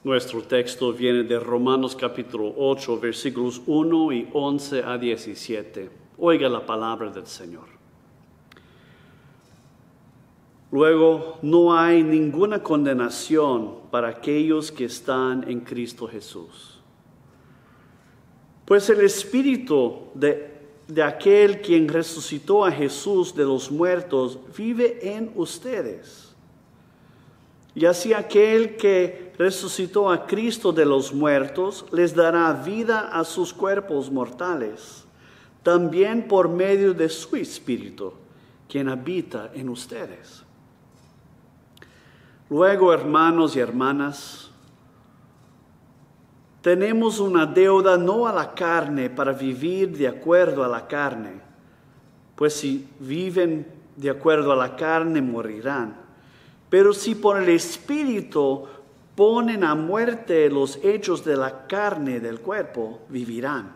Nuestro texto viene de Romanos capítulo 8, versículos 1 y 11 a 17. Oiga la palabra del Señor. Luego, no hay ninguna condenación para aquellos que están en Cristo Jesús. Pues el Espíritu de aquel quien resucitó a Jesús de los muertos vive en ustedes. Y así aquel que resucitó a Cristo de los muertos les dará vida a sus cuerpos mortales, también por medio de su Espíritu, quien habita en ustedes. Luego, hermanos y hermanas, tenemos una deuda no a la carne para vivir de acuerdo a la carne, pues si viven de acuerdo a la carne morirán. Pero si por el Espíritu ponen a muerte los hechos de la carne del cuerpo, vivirán.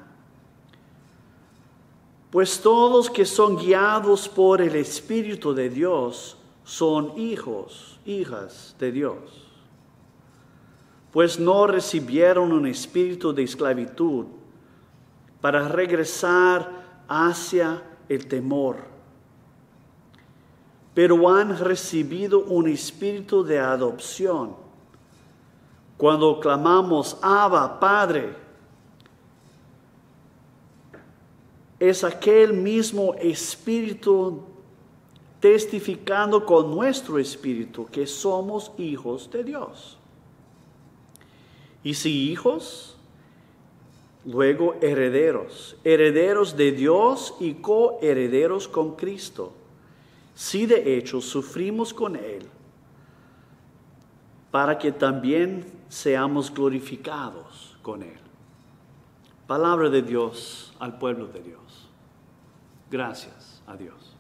Pues todos que son guiados por el Espíritu de Dios son hijos, hijas de Dios. Pues no recibieron un espíritu de esclavitud para regresar hacia el temor, pero han recibido un espíritu de adopción. Cuando clamamos, Abba, Padre, es aquel mismo espíritu testificando con nuestro espíritu que somos hijos de Dios. Y si hijos, luego herederos, herederos de Dios y coherederos con Cristo. Si de hecho sufrimos con Él, para que también seamos glorificados con Él. Palabra de Dios al pueblo de Dios. Gracias a Dios.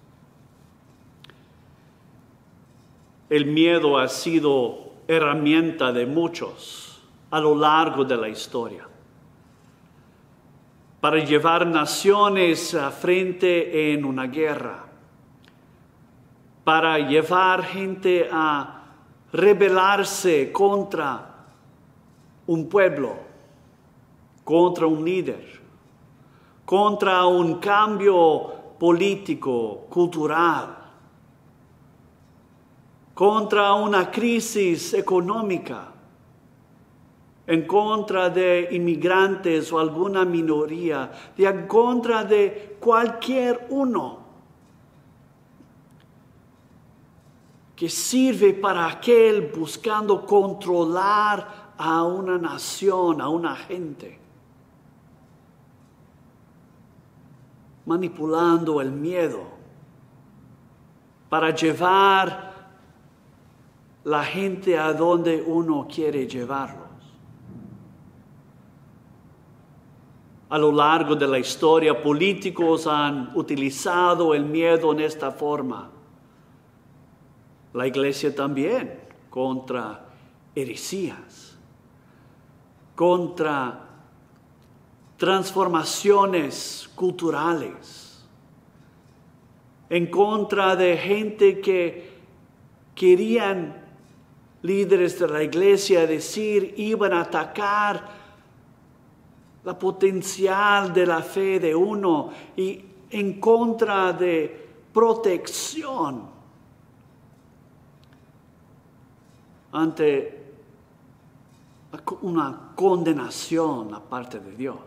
El miedo ha sido herramienta de muchos a lo largo de la historia, para llevar naciones a frente en una guerra, para llevar gente a rebelarse contra un pueblo, contra un líder, contra un cambio político, cultural, contra una crisis económica, en contra de inmigrantes o alguna minoría, en contra de cualquier uno que sirve para aquel buscando controlar a una nación, a una gente, manipulando el miedo para llevar la gente a donde uno quiere llevarlos. A lo largo de la historia, políticos han utilizado el miedo en esta forma. La iglesia también, contra heresías, contra transformaciones culturales, en contra de gente que querían, líderes de la iglesia, decir, iban a atacar la potencial de la fe de uno y en contra de protección ante una condenación aparte de Dios.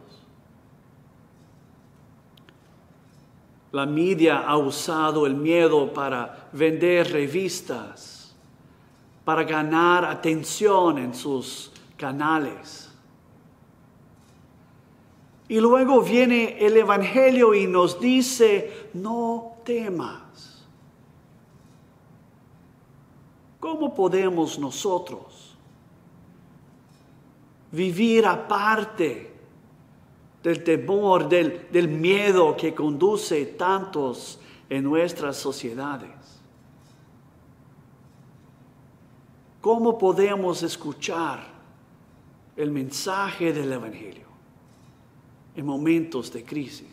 La media ha usado el miedo para vender revistas, para ganar atención en sus canales. Y luego viene el Evangelio y nos dice, no temas. ¿Cómo podemos nosotros vivir aparte del temor, del miedo que conduce tantos en nuestras sociedades? ¿Cómo podemos escuchar el mensaje del Evangelio en momentos de crisis?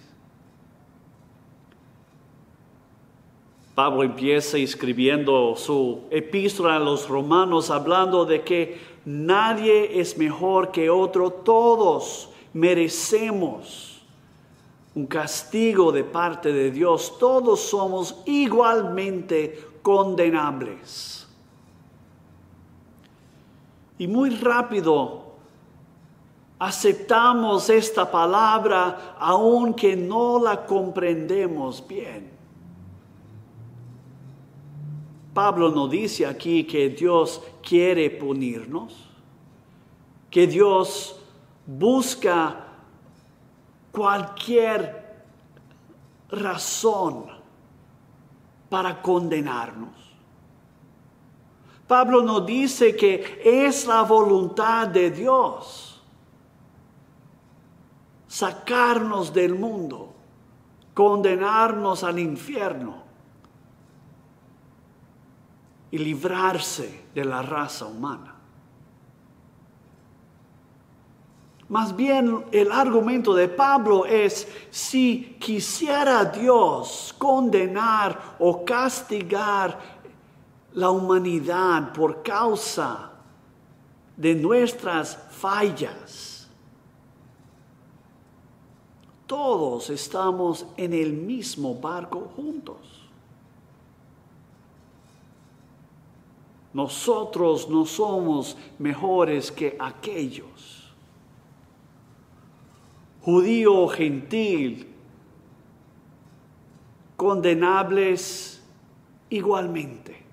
Pablo empieza escribiendo su epístola a los romanos hablando de que nadie es mejor que otro, todos merecemos un castigo de parte de Dios, todos somos igualmente condenables. Y muy rápido aceptamos esta palabra aunque no la comprendemos bien. Pablo no dice aquí que Dios quiere punirnos, que Dios busca cualquier razón para condenarnos. Pablo no dice que es la voluntad de Dios sacarnos del mundo, condenarnos al infierno y librarse de la raza humana. Más bien, el argumento de Pablo es, si quisiera Dios condenar o castigar la humanidad por causa de nuestras fallas, todos estamos en el mismo barco juntos. Nosotros no somos mejores que aquellos. Judío o gentil, condenables igualmente.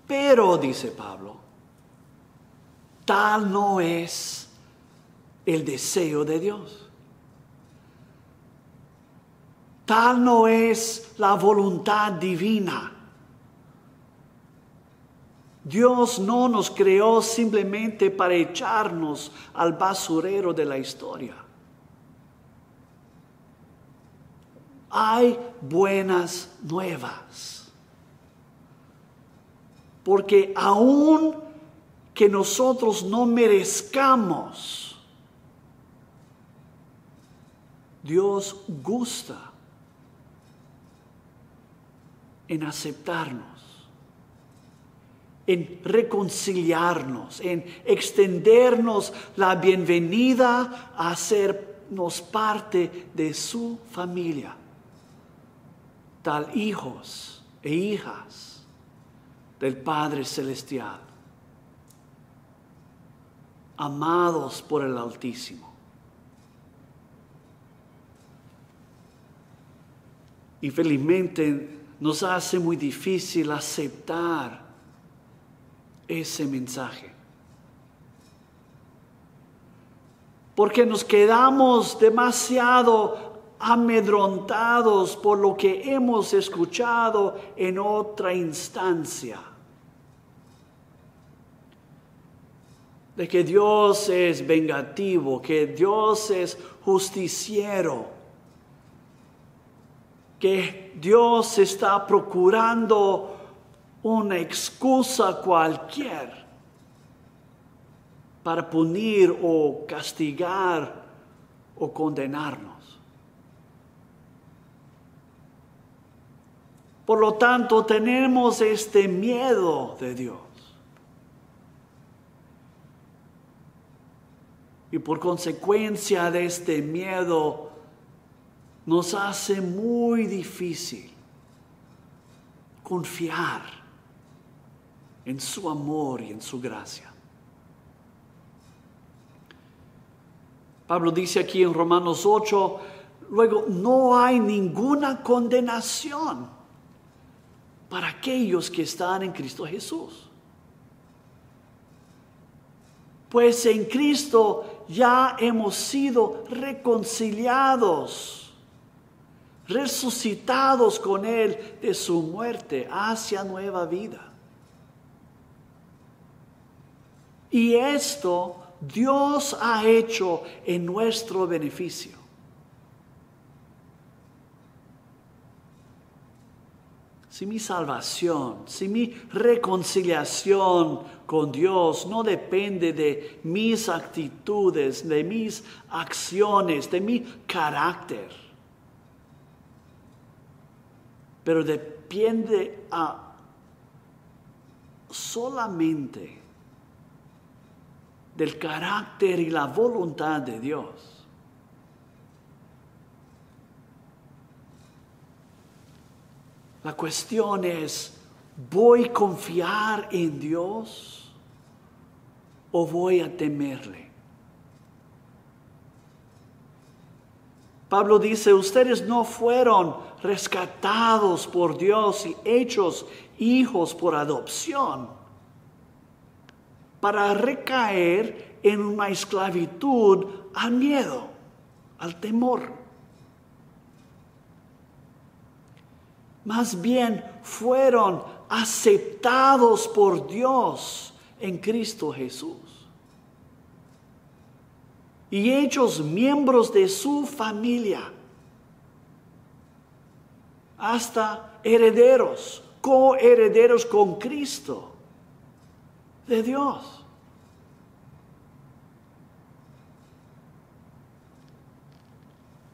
Pero, dice Pablo, tal no es el deseo de Dios. Tal no es la voluntad divina. Dios no nos creó simplemente para echarnos al basurero de la historia. Hay buenas nuevas. Porque aun que nosotros no merezcamos, Dios gusta en aceptarnos, en reconciliarnos, en extendernos la bienvenida a hacernos parte de su familia, tal hijos e hijas del Padre Celestial, amados por el Altísimo. Y felizmente nos hace muy difícil aceptar ese mensaje. Porque nos quedamos demasiado amedrontados por lo que hemos escuchado en otra instancia. De que Dios es vengativo, que Dios es justiciero, que Dios está procurando una excusa cualquier para punir o castigar o condenarnos. Por lo tanto, tenemos este miedo de Dios. Y por consecuencia de este miedo, nos hace muy difícil confiar en su amor y en su gracia. Pablo dice aquí en Romanos 8, luego, no hay ninguna condenación para aquellos que están en Cristo Jesús. Pues en Cristo ya hemos sido reconciliados, resucitados con Él de su muerte hacia nueva vida. Y esto Dios ha hecho en nuestro beneficio. Si mi salvación, si mi reconciliación con Dios no depende de mis actitudes, de mis acciones, de mi carácter, pero depende solamente del carácter y la voluntad de Dios. La cuestión es, ¿voy a confiar en Dios o voy a temerle? Pablo dice, ustedes no fueron rescatados por Dios y hechos hijos por adopción para recaer en una esclavitud al miedo, al temor. Más bien fueron aceptados por Dios en Cristo Jesús y hechos miembros de su familia, hasta herederos, coherederos con Cristo de Dios.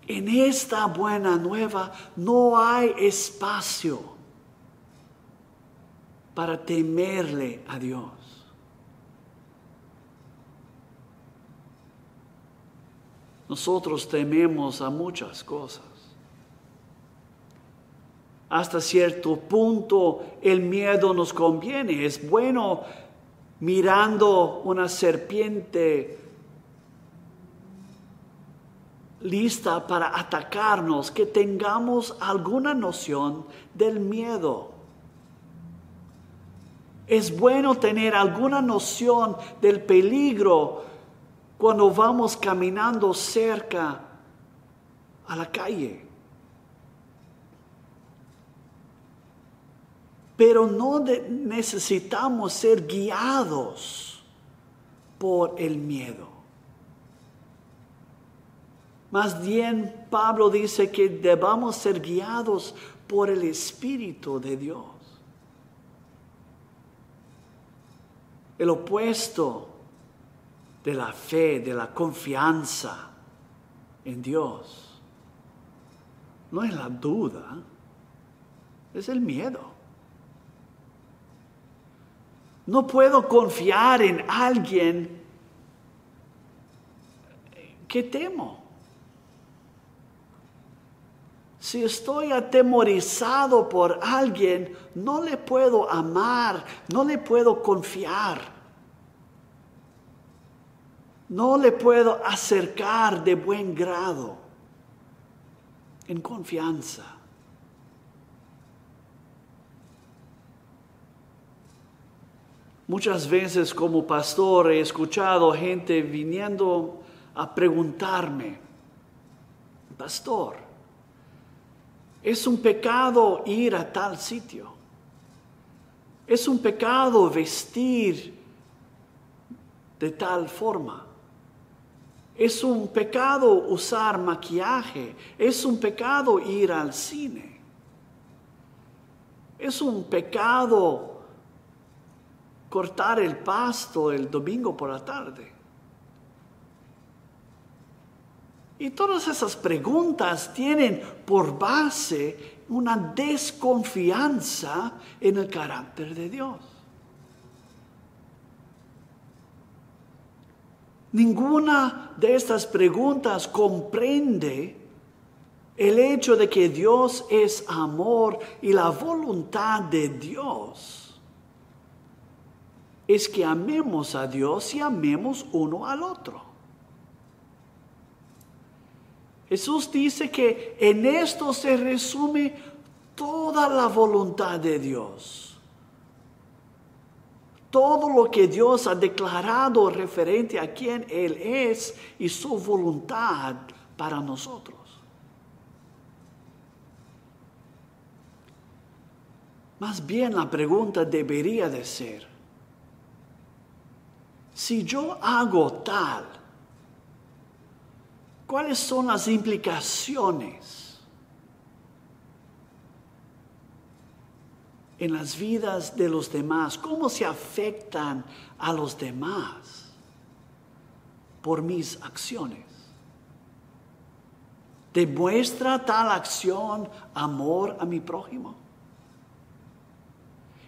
En esta buena nueva no hay espacio para temerle a Dios. Nosotros tememos a muchas cosas. Hasta cierto punto el miedo nos conviene. Es bueno mirando una serpiente lista para atacarnos, que tengamos alguna noción del miedo. Es bueno tener alguna noción del peligro cuando vamos caminando cerca a la calle. Pero no necesitamos ser guiados por el miedo. Más bien, Pablo dice que debamos ser guiados por el Espíritu de Dios. El opuesto de la fe, de la confianza en Dios, no es la duda, es el miedo. No puedo confiar en alguien que temo. Si estoy atemorizado por alguien, no le puedo amar, no le puedo confiar. No le puedo acercar de buen grado, en confianza. Muchas veces como pastor he escuchado gente viniendo a preguntarme, pastor, ¿es un pecado ir a tal sitio? ¿Es un pecado vestir de tal forma? ¿Es un pecado usar maquillaje? ¿Es un pecado ir al cine? ¿Es un pecado cortar el pasto el domingo por la tarde? Y todas esas preguntas tienen por base una desconfianza en el carácter de Dios. Ninguna de estas preguntas comprende el hecho de que Dios es amor y la voluntad de Dios es que amemos a Dios y amemos uno al otro. Jesús dice que en esto se resume toda la voluntad de Dios. Todo lo que Dios ha declarado referente a quién Él es y su voluntad para nosotros. Más bien la pregunta debería de ser, si yo hago tal, ¿cuáles son las implicaciones en las vidas de los demás? ¿Cómo se afectan a los demás por mis acciones? ¿Demuestra tal acción amor a mi prójimo?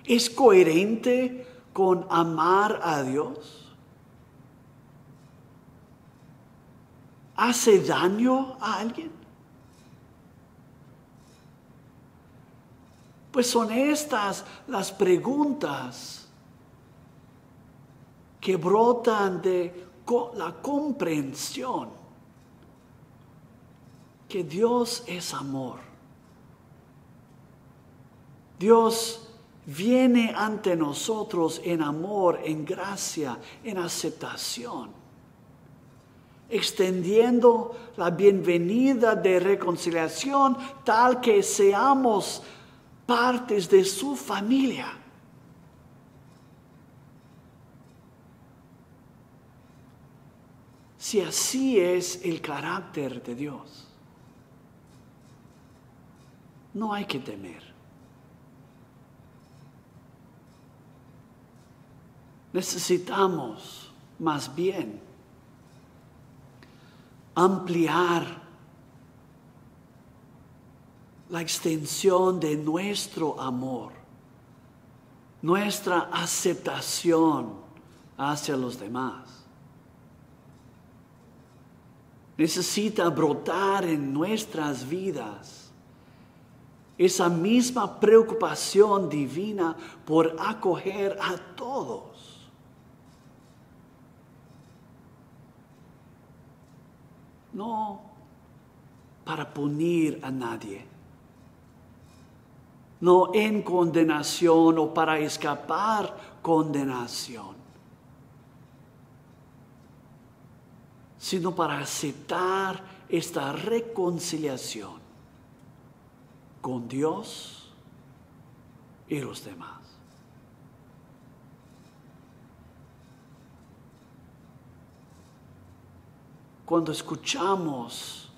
¿Es coherente con amar a Dios? ¿Hace daño a alguien? Pues son estas las preguntas que brotan de la comprensión que Dios es amor. Dios viene ante nosotros en amor, en gracia, en aceptación, extendiendo la bienvenida de reconciliación tal que seamos partes de su familia. Si así es el carácter de Dios, no hay que temer. Necesitamos más bien ampliar la extensión de nuestro amor, nuestra aceptación hacia los demás. Necesita brotar en nuestras vidas esa misma preocupación divina por acoger a todos. No para punir a nadie, no en condenación o para escapar condenación, sino para aceptar esta reconciliación con Dios y los demás. Cuando escuchamos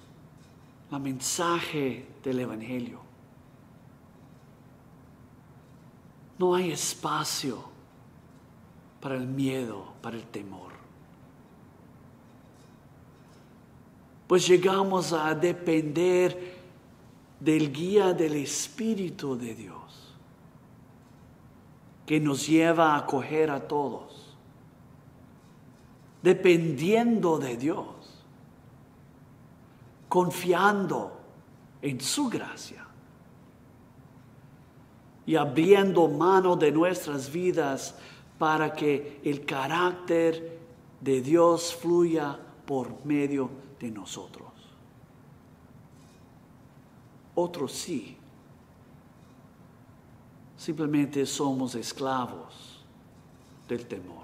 el mensaje del Evangelio, no hay espacio para el miedo, para el temor. Pues llegamos a depender del guía del Espíritu de Dios, que nos lleva a acoger a todos, dependiendo de Dios, confiando en su gracia y abriendo mano de nuestras vidas para que el carácter de Dios fluya por medio de nosotros. Otros sí, simplemente somos esclavos del temor.